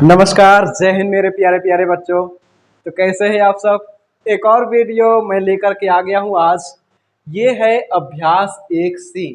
नमस्कार, जय हिंद मेरे प्यारे प्यारे बच्चों। तो कैसे हैं आप सब। एक और वीडियो मैं लेकर के आ गया हूं आज। ये है अभ्यास 1C।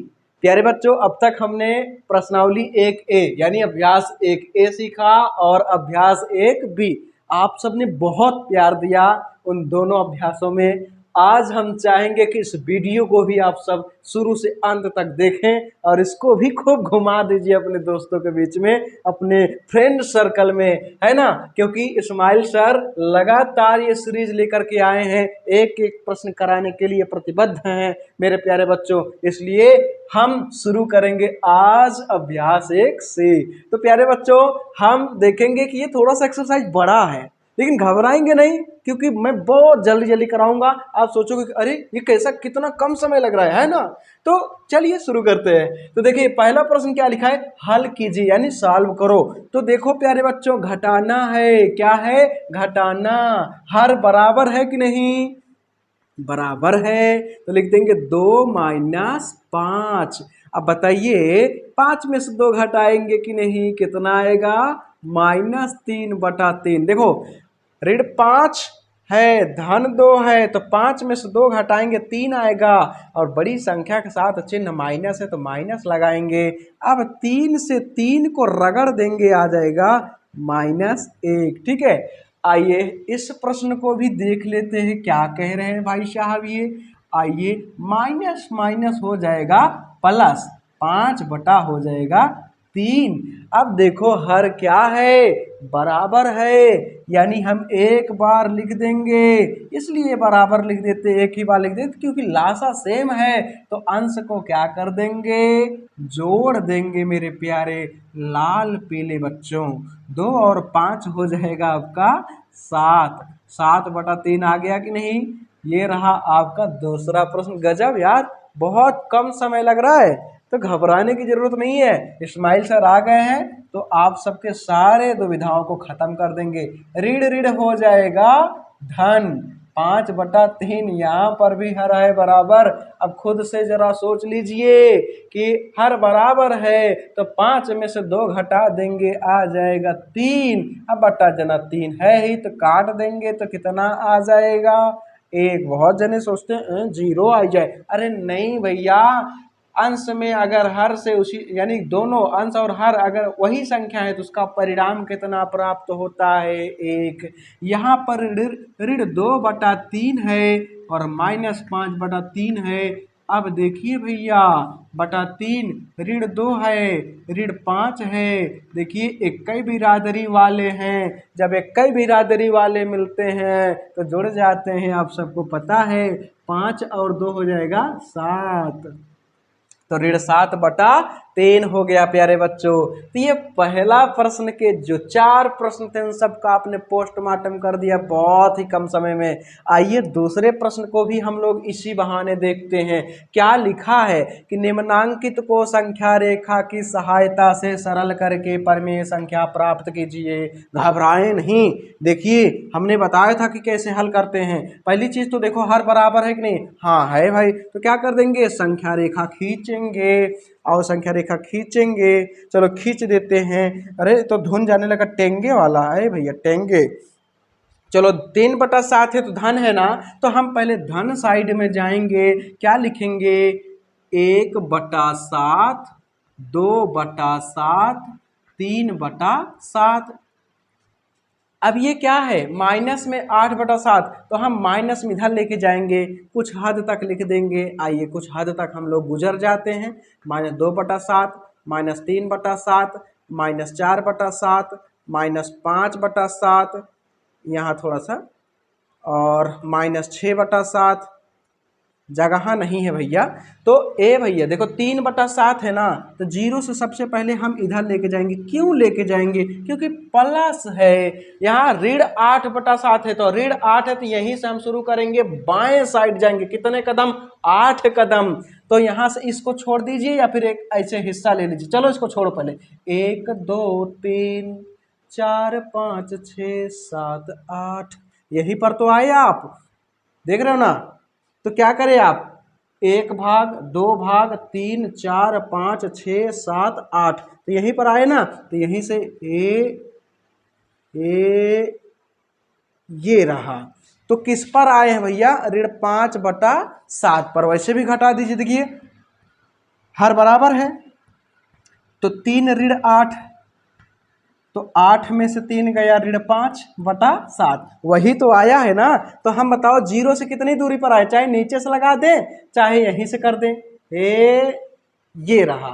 प्यारे बच्चों, अब तक हमने प्रश्नावली 1A यानी अभ्यास 1A सीखा और अभ्यास 1B। आप सबने बहुत प्यार दिया उन दोनों अभ्यासों में। आज हम चाहेंगे कि इस वीडियो को भी आप सब शुरू से अंत तक देखें और इसको भी खूब घुमा दीजिए अपने दोस्तों के बीच में, अपने फ्रेंड सर्कल में, है ना। क्योंकि इस्माइल सर लगातार ये सीरीज लेकर के आए हैं, एक एक प्रश्न कराने के लिए प्रतिबद्ध हैं मेरे प्यारे बच्चों। इसलिए हम शुरू करेंगे आज अभ्यास 1C। तो प्यारे बच्चों, हम देखेंगे कि ये थोड़ा सा एक्सरसाइज बड़ा है, लेकिन घबराएंगे नहीं क्योंकि मैं बहुत जल्दी जल्दी कराऊंगा। आप सोचोगे कि अरे ये कैसा, कितना कम समय लग रहा है ना। तो चलिए शुरू करते हैं। तो देखिए पहला प्रश्न क्या लिखा है, हल कीजिए यानी सॉल्व करो। तो देखो प्यारे बच्चों, घटाना है, क्या है, घटाना। हर बराबर है कि नहीं, बराबर है। तो लिख देंगे 2 - 5। अब बताइए 5 में से 2 घटाएंगे कि नहीं, कितना आएगा, -3/3। देखो ऋण 5 है, धन 2 है, तो 5 में से 2 घटाएंगे 3 आएगा। और बड़ी संख्या के साथ चिन्ह माइनस है तो माइनस लगाएंगे। अब 3 से 3 को रगड़ देंगे, आ जाएगा -1। ठीक है, आइए इस प्रश्न को भी देख लेते हैं, क्या कह रहे हैं भाई साहब ये। आइए, माइनस माइनस हो जाएगा प्लस, 5 बटा हो जाएगा 3। अब देखो हर क्या है, बराबर है, यानी हम एक बार लिख देंगे, इसलिए बराबर लिख देते, एक ही बार लिख देते क्योंकि लासा सेम है। तो अंश को क्या कर देंगे, जोड़ देंगे मेरे प्यारे लाल पीले बच्चों। 2 और 5 हो जाएगा आपका 7। 7/3 आ गया कि नहीं। ये रहा आपका दूसरा प्रश्न। गजब यार, बहुत कम समय लग रहा है, तो घबराने की जरूरत नहीं है। इस्माइल सर आ गए हैं तो आप सबके सारे दुविधाओं को खत्म कर देंगे। ऋण ऋण हो जाएगा धन, 5/3। यहाँ पर भी हर है बराबर। अब खुद से जरा सोच लीजिए कि हर बराबर है तो 5 में से 2 घटा देंगे, आ जाएगा 3। अब बटा जना 3 है ही तो काट देंगे तो कितना आ जाएगा, 1। बहुत जने सोचते हैं 0 आ जाए, अरे नहीं भैया, अंश में अगर हर से उसी यानी दोनों अंश और हर अगर वही संख्या है तो उसका परिणाम कितना प्राप्त होता है, 1। यहाँ पर ऋण 2/3 है और -5/3 है। अब देखिए भैया, बटा 3, ऋण 2 है, ऋण 5 है। देखिए एक ही बिरादरी वाले हैं, जब एक ही बिरादरी वाले मिलते हैं तो जुड़ जाते हैं, आप सबको पता है। 5 और 2 हो जाएगा 7, तो ऋण 7/3 हो गया प्यारे बच्चों। तो ये पहला प्रश्न के जो 4 प्रश्न थे उन सबका आपने पोस्टमार्टम कर दिया बहुत ही कम समय में। आइए दूसरे प्रश्न को भी हम लोग इसी बहाने देखते हैं। क्या लिखा है कि निम्नांकित को संख्या रेखा की सहायता से सरल करके परिमेय संख्या प्राप्त कीजिए। घबराएं नहीं, देखिए हमने बताया था कि कैसे हल करते हैं। पहली चीज तो देखो हर बराबर है कि नहीं, हाँ है भाई, तो क्या कर देंगे, संख्या रेखा खींचेंगे और संख्या रेखा खींचेंगे। चलो खींच देते हैं। अरे तो धुन जाने लगा, टेंगे वाला है भैया, टेंगे। चलो 3/7 है तो धन है ना, तो हम पहले धन साइड में जाएंगे, क्या लिखेंगे, 1/7, 2/7, 3/7। अब ये क्या है, माइनस में 8/7, तो हम माइनस में इधर लेके जाएंगे, कुछ हद तक लिख देंगे। आइए कुछ हद तक हम लोग गुजर जाते हैं। -2/7, -3/7, -4/7, -5/7, यहाँ थोड़ा सा, और -6/7। जगह नहीं है भैया, तो ए भैया देखो 3/7 है ना, तो 0 से सबसे पहले हम इधर लेके जाएंगे। क्यों लेके जाएंगे, क्योंकि प्लस है। यहाँ ऋण 8/7 है, तो ऋण 8 है तो यहीं से हम शुरू करेंगे, बाएं साइड जाएंगे, कितने कदम, 8 कदम। तो यहाँ से इसको छोड़ दीजिए या फिर एक ऐसे हिस्सा ले लीजिए। चलो इसको छोड़ो पहले, 1 2 3 4 5 6 7 8, यहीं पर तो आए आप, देख रहे हो ना। तो क्या करें आप, 1 भाग 2 भाग 3 4 5 6 7 8, तो यहीं पर आए ना, तो यहीं से ये रहा। तो किस पर आए हैं भैया, ऋण 5/7 पर। वैसे भी घटा दीजिए, देखिए हर बराबर है तो 3 ऋण 8, तो 8 में से 3 गया, ऋण 5/7 वही तो आया है ना। तो हम बताओ जीरो से कितनी दूरी पर आए, चाहे नीचे से लगा दें चाहे यहीं से कर दें। ये रहा।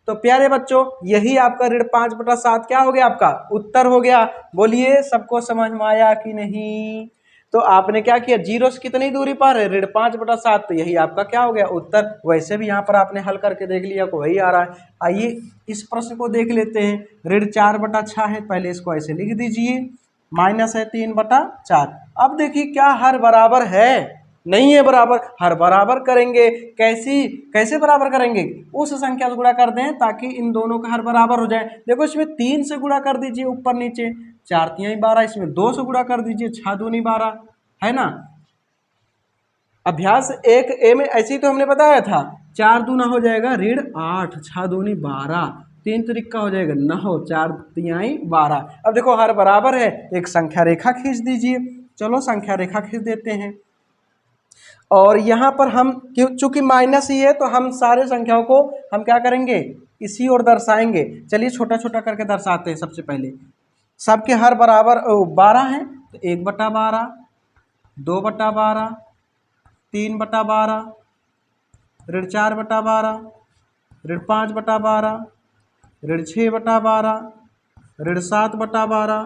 तो प्यारे बच्चों यही आपका ऋण 5/7 क्या हो गया, आपका उत्तर हो गया। बोलिए सबको समझ में आया कि नहीं। तो आपने क्या किया, जीरो से कितनी दूरी पर है, ऋण 5/7, तो यही आपका क्या हो गया उत्तर। वैसे भी यहाँ पर आपने हल करके देख लिया को वही आ रहा है। आइए इस प्रश्न को देख लेते हैं। ऋण 4/6 है, पहले इसको ऐसे लिख दीजिए, माइनस है 3/4। अब देखिए क्या हर बराबर है, नहीं है बराबर, हर बराबर करेंगे। कैसे बराबर करेंगे, उस संख्या से गुणा कर दें ताकि इन दोनों का हर बराबर हो जाए। देखो इसमें 3 से गुणा कर दीजिए ऊपर नीचे, 4×3 = 12, इसमें 2 से गुणा कर दीजिए, 6×2 = 12, है ना। अभ्यास 1A में ऐसे ही तो हमने बताया था, 4×2 हो जाएगा ऋण 8, 6×2 = 12, 3×3 हो जाएगा 9, 4×3 = 12। अब देखो हर बराबर है, एक संख्या रेखा खींच दीजिए। चलो संख्या रेखा खींच देते हैं। और यहाँ पर हम चूंकि माइनस ही है तो हम सारे संख्याओं को हम क्या करेंगे, इसी ओर दर्शाएंगे। चलिए छोटा छोटा करके दर्शाते हैं। सबसे पहले सबके हर बराबर 12 है, तो 1/12, 2/12, 3/12, ऋण 4/12, ऋण 5/12, ऋण 6/12, ऋण 7/12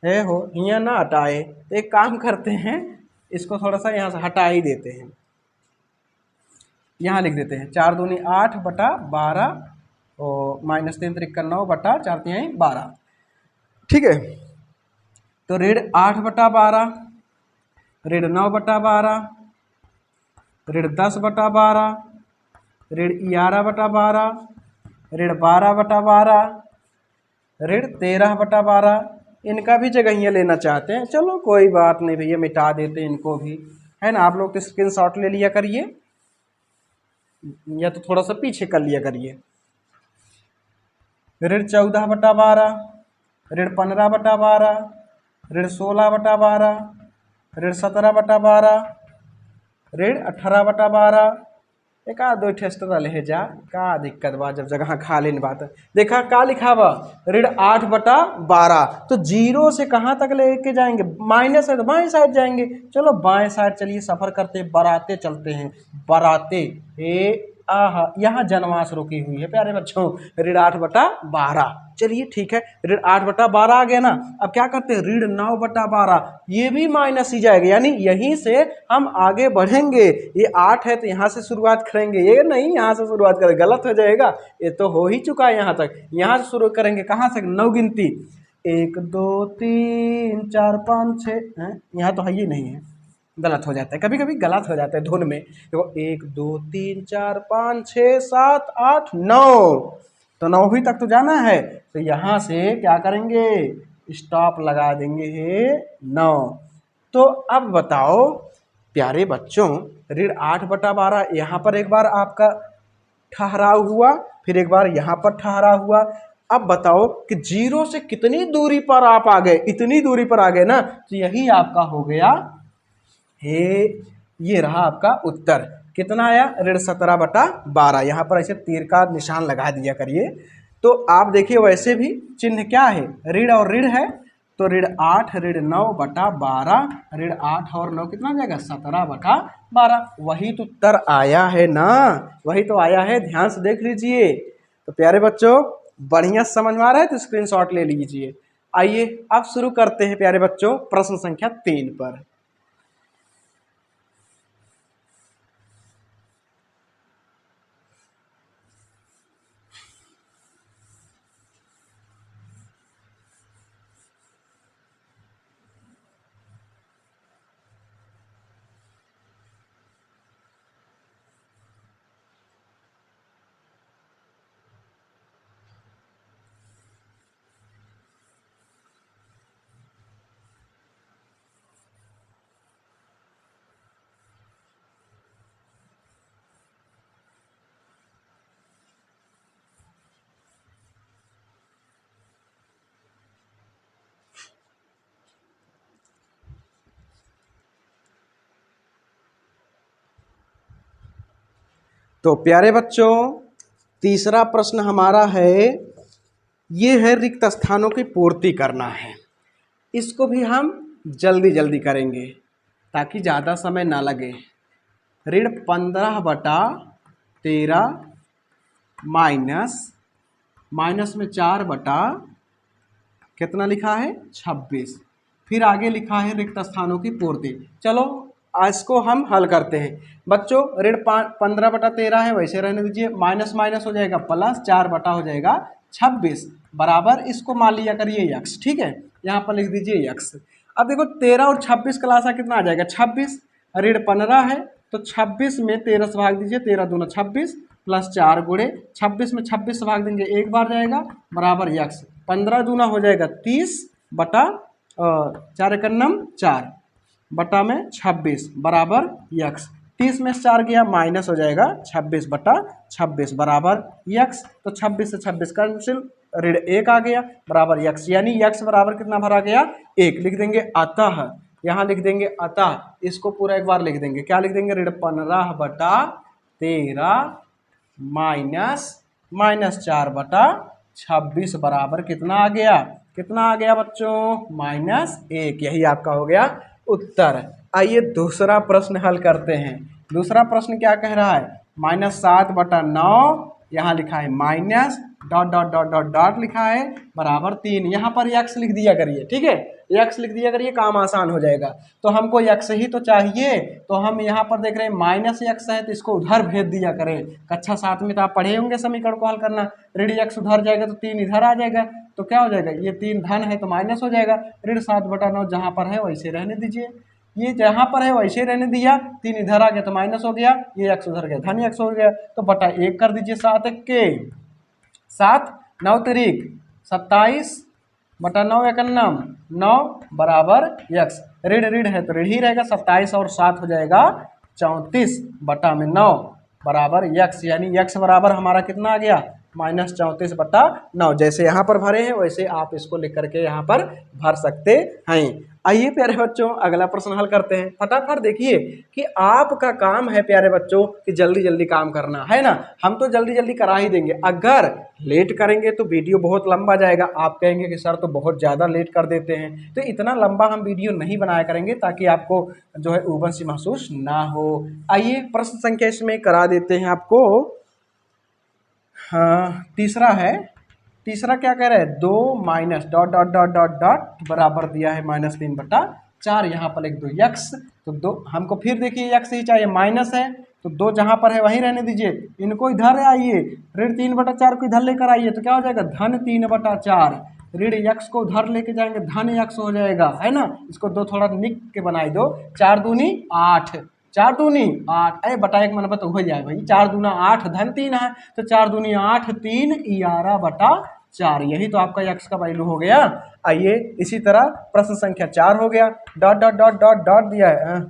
है हो। यहाँ ना हटाए तो एक काम करते हैं, इसको थोड़ा सा यहाँ से हटा ही देते हैं, यहाँ लिख देते हैं 4×2 = 8/12 और -3×3 = 9/4×3 = 12। ठीक है, तो ऋण 8/12, ऋण 9/12, ऋण 10/12, ऋण 11/12, ऋण 12/12, ऋण 13/12। इनका भी जगहियाँ लेना चाहते हैं, चलो कोई बात नहीं भैया, मिटा देते हैं इनको भी, है ना। आप लोग तो स्क्रीनशॉट ले लिया करिए या तो थोड़ा सा पीछे कर लिया करिए। ऋण 14/12, ऋण 15/12, ऋण 16/12, ऋण 17/12, ऋण 18/12। एक आध दो एक्स्ट्रा ले जा, का दिक्कत बा, जब जगह खाली बात। देखा का लिखा बा, ऋण 8/12। तो जीरो से कहाँ तक लेके जाएंगे, माइनस है तो बाएं साइड जाएंगे। चलो बाएं साइड चलिए सफर करते बराते चलते हैं, बराते। यहाँ जनमास रुकी हुई है प्यारे बच्चों, ऋण 8/12। चलिए ठीक है, ऋण 8/12 आ गया ना। अब क्या करते हैं, ऋण 9/12, ये भी माइनस ही जाएगा, यानी यहीं से हम आगे बढ़ेंगे। ये 8 है तो यहाँ से शुरुआत करेंगे, ये नहीं यहाँ से शुरुआत करेंगे, गलत हो जाएगा। ये तो हो ही चुका है यहाँ तक, यहाँ से शुरू करेंगे। कहाँ से, 9 गिनती, 1 2 3 4 5 6, यहाँ तो है ही नहीं है, गलत हो जाता है, कभी कभी गलत हो जाता है धुन में। देखो 1 2 3 4 5 6 7 8 9, तो 9वीं तक तो जाना है, तो यहाँ से क्या करेंगे, स्टॉप लगा देंगे है 9। तो अब बताओ प्यारे बच्चों, ऋण 8/12 यहाँ पर एक बार आपका ठहराव हुआ, फिर एक बार यहाँ पर ठहराव हुआ। अब बताओ कि जीरो से कितनी दूरी पर आप आ गए, इतनी दूरी पर आ गए ना, तो यही आपका हो गया हे, ये रहा आपका उत्तर। कितना आया, ऋण 17/12। यहाँ पर ऐसे तीर का निशान लगा दिया करिए। तो आप देखिए वैसे भी चिन्ह क्या है, ऋण और ऋण है, तो ऋण 8 ऋण 9/12, ऋण 8 और 9 कितना हो जाएगा, 17/12। वही तो उत्तर आया है ना, वही तो आया है, ध्यान से देख लीजिए। तो प्यारे बच्चों बढ़िया समझ में आ रहा है तो स्क्रीनशॉट ले लीजिए। आइए अब शुरू करते हैं प्यारे बच्चों प्रश्न संख्या 3 पर। तो प्यारे बच्चों, तीसरा प्रश्न हमारा है, ये है रिक्त स्थानों की पूर्ति करना है। इसको भी हम जल्दी जल्दी करेंगे ताकि ज़्यादा समय ना लगे। ऋण 15/13 माइनस में 4 कितना लिखा है 26, फिर आगे लिखा है रिक्त स्थानों की पूर्ति। चलो इसको हम हल करते हैं बच्चों। ऋण 15/13 है वैसे रहने दीजिए, माइनस माइनस हो जाएगा प्लस, 4 हो जाएगा 26 बराबर, इसको मान लिया करिए यक्स। ठीक है, यहाँ पर लिख दीजिए यक्स। अब देखो 13 और 26 का लासा कितना आ जाएगा 26। ऋण 15 है तो 26 में 13 से भाग दीजिए, 13 दूना 26 प्लस 4 गुणे 26 में 26 से भाग देंगे, एक बार जाएगा बराबर यक्स। 15 दूना हो जाएगा 30 बटा 4 एकन्नम 4 बटा में 26 बराबर यक्स। 30 में 4 गया माइनस हो जाएगा 26 बटा 26 बराबर यक्स। तो 26 से 26 कैंसिल, ऋण 1 आ गया बराबर यक्स, यानी यक्स बराबर कितना भरा गया 1। लिख देंगे अतः, यहाँ लिख देंगे अतः, इसको पूरा एक बार लिख देंगे। क्या लिख देंगे, ऋण 15/13 माइनस 4/26 बराबर कितना आ गया, कितना आ गया बच्चों -1। यही आपका हो गया उत्तर। आइए दूसरा प्रश्न हल करते हैं। दूसरा प्रश्न क्या कह रहा है, -7/9, यहाँ लिखा है minus dot dot dot dot dot लिखा है बराबर 3। यहाँ पर यक्स लिख दिया करिए, ठीक है, यक्स लिख दिया करिए, काम आसान हो जाएगा। तो हमको यक्स ही तो चाहिए, तो हम यहाँ पर देख रहे हैं माइनस यक्स है तो इसको उधर भेज दिया करें। कक्षा 7 में तो आप पढ़े होंगे समीकरण को हल करना। ऋण यक्स उधर जाएगा तो 3 इधर आ जाएगा, तो क्या हो जाएगा, ये 3 धन है तो माइनस हो जाएगा। ऋण 7/9 जहाँ पर है वैसे रहने दीजिए, ये जहाँ पर है वैसे रहने दिया, 3 इधर आ गया तो माइनस हो गया, ये यक्स उधर गया धन यक्स हो गया, तो बटा 1 कर दीजिए। 7 के 7 9 तरीक 27 बटा 9 एकन्नम 9 बराबर यक्स। ऋण ऋण है तो ऋण ही रहेगा, 27 और 7 हो जाएगा 34 बटा में 9 बराबर यक्स, यानी यक्स बराबर हमारा कितना आ गया -34/9। जैसे यहाँ पर भरे हैं वैसे आप इसको लिख करके यहाँ पर भर सकते हैं। आइए प्यारे बच्चों अगला प्रश्न हल करते हैं। फटाफट देखिए कि आपका काम है प्यारे बच्चों कि जल्दी जल्दी काम करना है ना, हम तो जल्दी जल्दी करा ही देंगे। अगर लेट करेंगे तो वीडियो बहुत लंबा जाएगा, आप कहेंगे कि सर तो बहुत ज़्यादा लेट कर देते हैं, तो इतना लंबा हम वीडियो नहीं बनाया करेंगे ताकि आपको जो है उबन सी महसूस ना हो। आइए प्रश्न संख्या इसमें करा देते हैं आपको। हाँ, तीसरा है, तीसरा क्या कह रहा है, 2 minus dot dot dot dot dot बराबर दिया है -3/4। यहाँ पर लिख दो यक्स, तो 2 हमको फिर देखिए यक्स ही चाहिए, माइनस है तो 2 जहाँ पर है वहीं रहने दीजिए, इनको इधर आइए, ऋण 3/4 को इधर लेकर आइए तो क्या हो जाएगा धन 3/4। ऋण यक्स को उधर लेके जाएंगे धन यक्स हो जाएगा, है ना। इसको 2 थोड़ा निक के बनाई दो, 4 दूनी 8, 4 दूनी 8, अरे बटा 1 मनबा तो हो जाए भाई, 4 दूना 8 धन 3 है तो 4 दूनी 8 3 11/4, यही तो आपका यक्स का वैल्यू हो गया। आइए इसी तरह प्रश्न संख्या 4 हो गया, dot dot dot dot dot दिया है,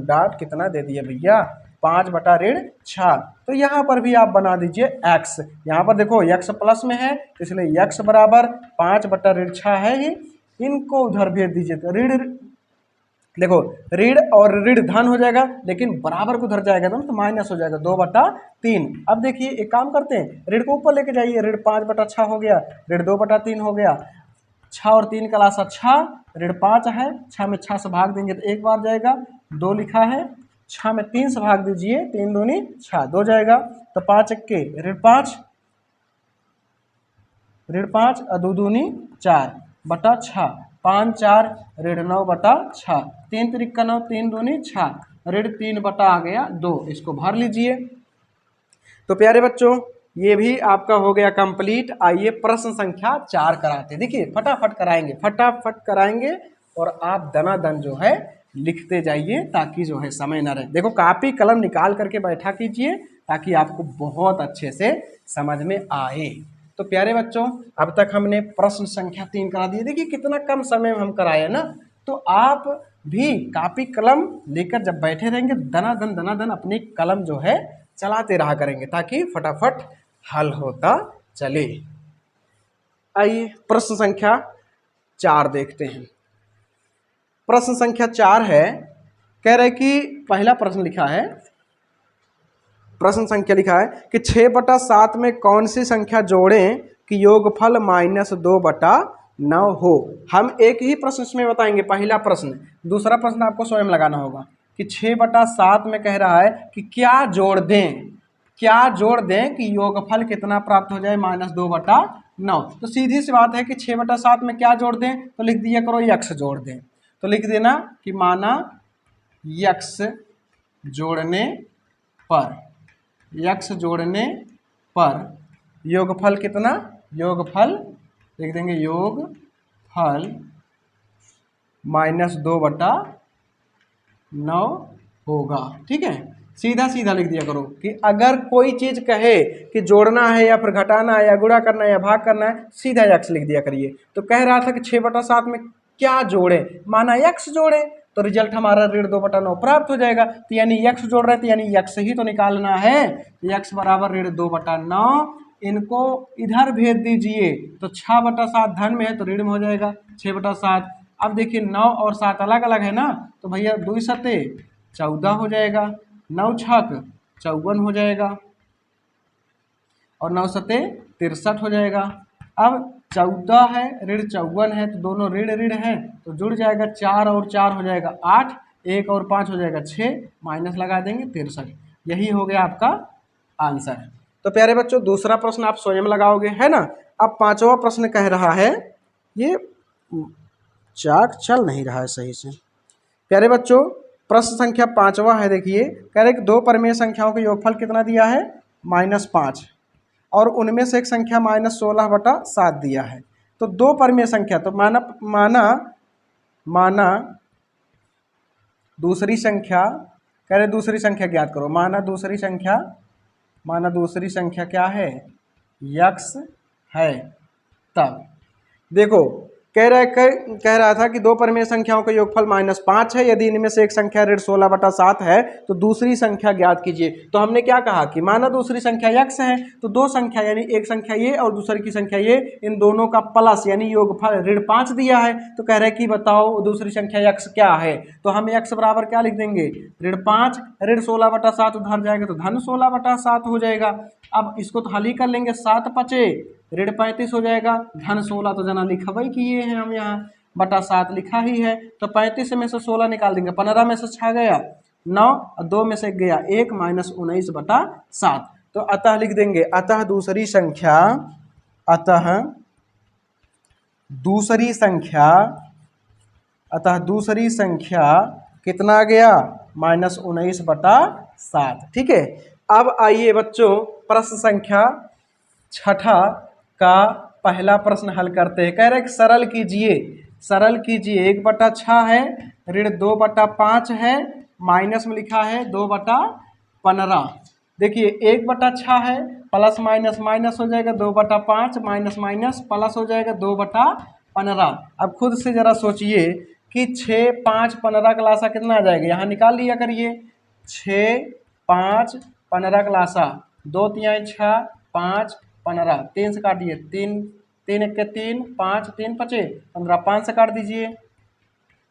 डॉट कितना दे दिया भैया 5/6, तो यहाँ पर भी आप बना दीजिए x। यहाँ पर देखो x प्लस में है इसलिए x बराबर 5/6 है ही, इनको उधर भेज दीजिए तो ऋण, देखो ऋण और ऋण धन हो जाएगा लेकिन बराबर को उधर जाएगा तो माइनस हो जाएगा 2/3। अब देखिए एक काम करते हैं, ऋण को ऊपर लेके जाइए, ऋण 5/6 हो गया, ऋण 2/3 हो गया, 6 और 3 का लासा 6, ऋण 5 है, 6 में 6 से भाग देंगे तो एक बार जाएगा, 2 लिखा है, 6 में 3 से भाग दीजिए, 3 दूनी 6, 2 जाएगा, तो 5 के ऋण 5 और 2 दूनी 4/6, 5 4 ऋण 9/6, 3 3 का 9, 3 दूनी 6, ऋण 3 बटा आ गया 2, इसको भर लीजिए। तो प्यारे बच्चों ये भी आपका हो गया कंप्लीट। आइए प्रश्न संख्या 4 कराते हैं, देखिए फटाफट कराएंगे, फटाफट कराएंगे और आप दनादन जो है लिखते जाइए ताकि जो है समय ना रहे। देखो कापी कलम निकाल करके बैठा कीजिए ताकि आपको बहुत अच्छे से समझ में आए। तो प्यारे बच्चों अब तक हमने प्रश्न संख्या 3 करा दिए, देखिए कितना कम समय में हम कराए ना। तो आप भी कापी कलम लेकर जब बैठे रहेंगे दनादन अपनी कलम जो है चलाते रहा करेंगे ताकि फटाफट हल होता चले। आइए प्रश्न संख्या 4 देखते हैं। प्रश्न संख्या 4 है, कह रहे कि पहला प्रश्न लिखा है प्रश्न संख्या लिखा है कि 6/7 में कौन सी संख्या जोड़ें कि योगफल -2/9 हो। हम एक ही प्रश्न इसमें बताएंगे, पहला प्रश्न। दूसरा प्रश्न आपको स्वयं लगाना होगा कि 6/7 में कह रहा है कि क्या जोड़ दें, क्या जोड़ दें कि योगफल कितना प्राप्त हो जाए, -2/9। तो सीधी सी बात है कि 6/7 में क्या जोड़ दें, तो लिख दिया करो यक्स जोड़ दें। तो लिख देना कि माना यक्स जोड़ने पर, यक्स जोड़ने पर योगफल कितना, योगफल लिख देंगे योगफल -2/9 होगा। ठीक है, सीधा सीधा लिख दिया करो कि अगर कोई चीज कहे कि जोड़ना है या फिर घटाना है या गुणा करना है या भाग करना है, सीधा यक्स लिख दिया करिए। तो कह रहा था कि 6/7 में क्या जोड़े, माना यक्स जोड़े, तो रिजल्ट हमारा 2/9 प्राप्त हो जाएगा। तो यानी यक्स जोड़ रहे हैं तो यानी यक्स ही तो निकालना है। यक्स बराबर 2/9, इनको इधर भेज दीजिए तो 6/7 धन में है तो ऋण में हो जाएगा 6/7। अब देखिए 9 और 7 अलग अलग है ना, तो भैया 2 सते 14 हो जाएगा, 9 छक 54 हो जाएगा और 9 सते 63 हो जाएगा। अब 14 है ऋण 54 है तो दोनों ऋण ऋण है तो जुड़ जाएगा, 4 और 4 हो जाएगा 8, 1 और 5 हो जाएगा 6, माइनस लगा देंगे 63। यही हो गया आपका आंसर। तो प्यारे बच्चों दूसरा प्रश्न आप स्वयं लगाओगे, है ना। अब पांचवा प्रश्न कह रहा है, ये चाक चल नहीं रहा है सही से। प्यारे बच्चों प्रश्न संख्या पांचवा है, देखिए कह रहे कि दो परिमेय संख्याओं का योगफल कितना दिया है, -5, और उनमें से एक संख्या -16/7 दिया है। तो दो परिमेय संख्या, तो माना दूसरी संख्या, कह रहे दूसरी संख्या ज्ञात करो। माना दूसरी संख्या क्या है, यक्स है। तब देखो कह रहा था कि दो परिमेय संख्याओं का योगफल -5 है, यदि इनमें से एक संख्या 16/7 है तो दूसरी संख्या ज्ञात कीजिए। तो हमने क्या कहा कि माना दूसरी संख्या यक्स है, तो दो संख्या यानी एक संख्या ये और दूसरी की संख्या ये, इन दोनों का प्लस यानी योगफल 5 दिया है। तो कह रहे कि बताओ दूसरी संख्या यक्स क्या है, तो हम यक्स बराबर क्या लिख देंगे, 5, 16/7 उधर जाएगा तो धन 16/7 हो जाएगा। अब इसको तो हल ही कर लेंगे, 7 पचे 35 हो जाएगा, धन 16 तो जना लिखा ही किए हैं हम यहाँ, बटा 7 लिखा ही है। तो 35 में से 16 निकाल देंगे, 15 में से 6 गया 9 और 2 में से गया 1, -19/7। तो अतः लिख देंगे, अतः दूसरी संख्या कितना गया, -19/7। ठीक है। अब आइए बच्चों प्रश्न संख्या छठा का पहला प्रश्न हल करते हैं। कह रहे हैं कि सरल कीजिए 1/6 है, ऋण 2/5 है, माइनस में लिखा है 2/15। देखिए 1/6 है, प्लस माइनस माइनस हो जाएगा, 2/5 माइनस माइनस प्लस हो जाएगा 2/15। अब खुद से जरा सोचिए कि 6, 5, 15 का लासा कितना आ जाएगा, यहाँ निकाल लिया करिए। 6, 5, 15 का लासा 2 तिहाई 6, 5, 15, 3 से काटिए, 3, 3 1 के 3, 5, 3 पचे 15, 5 से काट दीजिए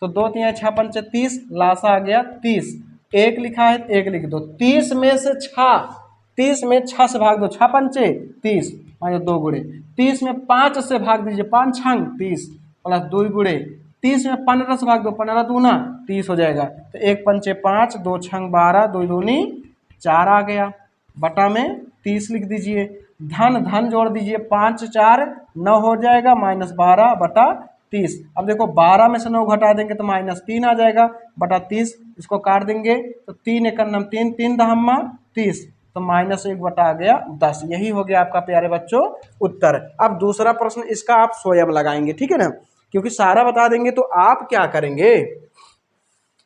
तो 2 तिहाई 6 पंचे 30, लासा आ गया 30। एक लिखा है 1 लिख दो, 30 में से 6 से भाग दो, 6 पंचे 30 माइनस 2 गुणे, 30 में 5 से भाग दीजिए, 5 छंग 30 प्लस 2 गुणे, 30 में 15 से भाग दो, 15 दूना 30 हो जाएगा। तो 1 पंचे 5, 2 छंग 12, 2 दूनी 4 आ गया, बटा में 30 लिख दीजिए। धन जोड़ दीजिए, 5 4 9 हो जाएगा, -12/30। अब देखो 12 में से 9 घटा देंगे तो -3 आ जाएगा, बटा 30 इसको काट देंगे तो 3 1 3, 3 दहम्मा 30, तो -1 बटा आ गया 10। यही हो गया आपका प्यारे बच्चों उत्तर। अब दूसरा प्रश्न इसका आप स्वयं लगाएंगे, ठीक है ना, क्योंकि सारा बता देंगे तो आप क्या करेंगे,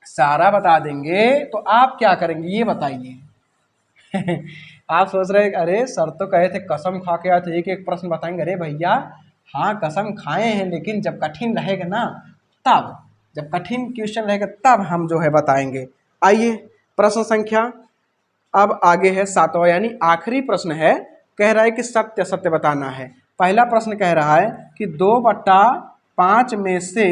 सारा बता देंगे तो आप क्या करेंगे ये बताइए। आप सोच रहे हैं अरे सर तो कहे थे कसम खा के आए थे एक एक प्रश्न बताएंगे। अरे भैया हाँ कसम खाए हैं, लेकिन जब कठिन रहेगा ना, तब जब कठिन क्वेश्चन रहेगा तब हम जो है बताएंगे। आइए प्रश्न संख्या अब आगे है 7वां यानी आखिरी प्रश्न है। कह रहा है कि सत्य सत्य बताना है। पहला प्रश्न कह रहा है कि 2/5 में से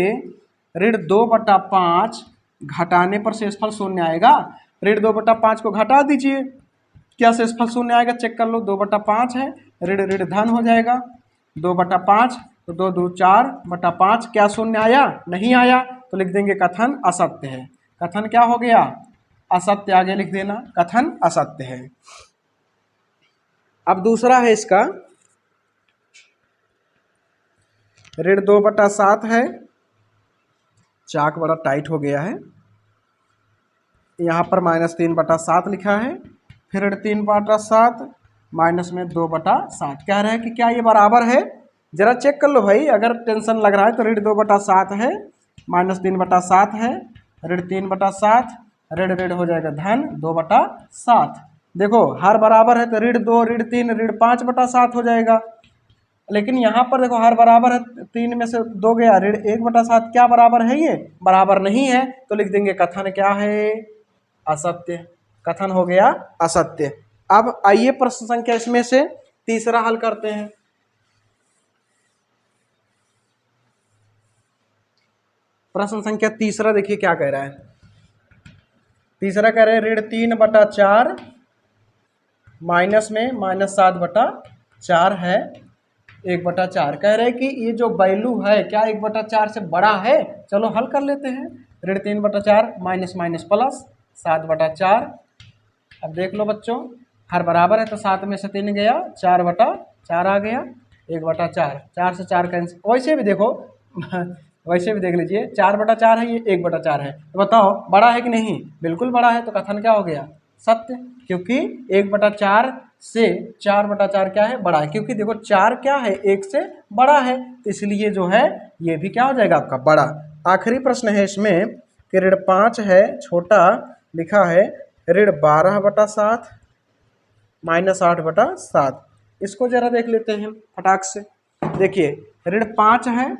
ऋण 2/5 घटाने पर शेषफल 0 आएगा। ऋण 2/5 को घटा दीजिए क्या शेषफल शून्य आएगा, चेक कर लो, 2/5 है, ऋण ऋण धन हो जाएगा, 2/5 तो 2 2 4/5, क्या शून्य आया, नहीं आया, तो लिख देंगे कथन असत्य है। कथन क्या हो गया, असत्य, आगे लिख देना कथन असत्य है। अब दूसरा है इसका, ऋण 2/7 है, चाक बड़ा टाइट हो गया है, यहाँ पर -3/7 लिखा है, फिर ऋण 3/7 माइनस में 2/7, कह रहे हैं कि क्या ये बराबर है, जरा चेक कर लो भाई, अगर टेंशन लग रहा है तो ऋण 2/7 है, -3/7 है, ऋण 3/7, ऋण ऋण हो जाएगा धन 2/7। देखो हर बराबर है तो ऋण 2 ऋण 3 ऋण 5/7 हो जाएगा, लेकिन यहाँ पर देखो हर बराबर है, 3 में से 2 गया, ऋण 1/7, क्या बराबर है, ये बराबर नहीं है, तो लिख देंगे कथन क्या है, असत्य, कथन हो गया असत्य। अब आइए प्रश्न संख्या इसमें से तीसरा हल करते हैं। प्रश्न संख्या तीसरा देखिए क्या कह रहा है, तीसरा कह रहे हैं ऋण 3/4 माइनस में -7/4 है, 1/4, कह रहे हैं कि ये जो वैल्यू है क्या 1/4 से बड़ा है, चलो हल कर लेते हैं। ऋण 3/4 माइनस माइनस प्लस 7/4, अब देख लो बच्चों हर बराबर है तो 7 में से 3 गया, 4/4 आ गया, 1/4, 4 से 4 कैंसिल, वैसे भी देखो वैसे भी देख लीजिए 4/4 है, ये 1/4 है, तो बताओ बड़ा है कि नहीं, बिल्कुल बड़ा है, तो कथन क्या हो गया, सत्य, क्योंकि 1/4 से 4/4 क्या है, बड़ा है, क्योंकि देखो 4 क्या है, 1 से बड़ा है, तो इसलिए जो है ये भी क्या हो जाएगा आपका बड़ा। आखिरी प्रश्न है इसमें कि ऋण 5 है, छोटा लिखा है, ऋण 12/7 -8/7, इसको जरा देख लेते हैं फटाक से। देखिए ऋण 5 है,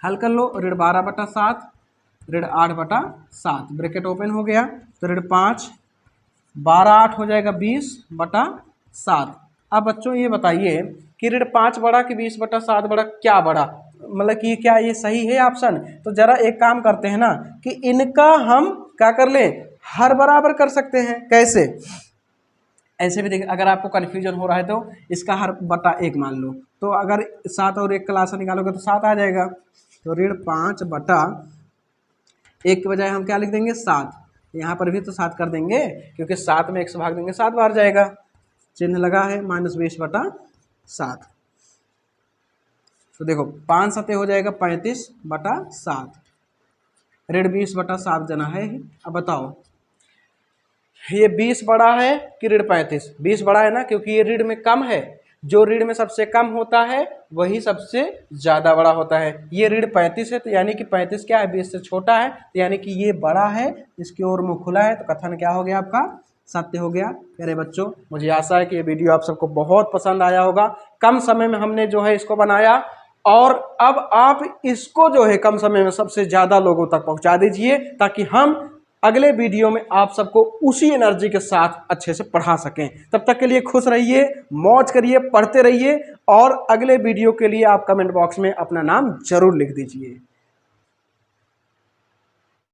हल कर लो, ऋण 12/7 ऋण 8/7, ब्रैकेट ओपन हो गया, तो ऋण 5 12 8 हो जाएगा 20/7। अब बच्चों ये बताइए कि ऋण 5 बड़ा कि 20/7 बड़ा, क्या बड़ा, मतलब कि क्या ये सही है ऑप्शन, तो जरा एक काम करते हैं ना कि इनका हम क्या कर लें, हर बराबर कर सकते हैं, कैसे, ऐसे भी देखिए अगर आपको कन्फ्यूजन हो रहा है तो इसका हर बटा 1 मान लो, तो अगर 7 और 1 का लासा निकालोगे तो 7 आ जाएगा, तो ऋण 5/1 के बजाय हम क्या लिख देंगे 7, यहाँ पर भी तो 7 कर देंगे, क्योंकि 7 में 1 से भाग देंगे 7 बार जाएगा, चिन्ह लगा है -20/7, तो देखो 5 सते हो जाएगा 35/7, ऋण 20/7 जना है। अब बताओ ये 20 बड़ा है कि ऋण 35, 20 बड़ा है ना, क्योंकि ये ऋण में कम है, जो ऋण में सबसे कम होता है वही सबसे ज़्यादा बड़ा होता है, ये ऋण 35 है, तो यानी कि 35 क्या है, 20 से छोटा है, तो यानी कि ये बड़ा है, इसकी ओर मुँह खुला है, तो कथन क्या हो गया आपका, सत्य हो गया। मेरे बच्चों मुझे आशा है कि ये वीडियो आप सबको बहुत पसंद आया होगा, कम समय में हमने जो है इसको बनाया, और अब आप इसको जो है कम समय में सबसे ज़्यादा लोगों तक पहुँचा दीजिए, ताकि हम अगले वीडियो में आप सबको उसी एनर्जी के साथ अच्छे से पढ़ा सकें। तब तक के लिए खुश रहिए, मौज करिए, पढ़ते रहिए, और अगले वीडियो के लिए आप कमेंट बॉक्स में अपना नाम जरूर लिख दीजिए।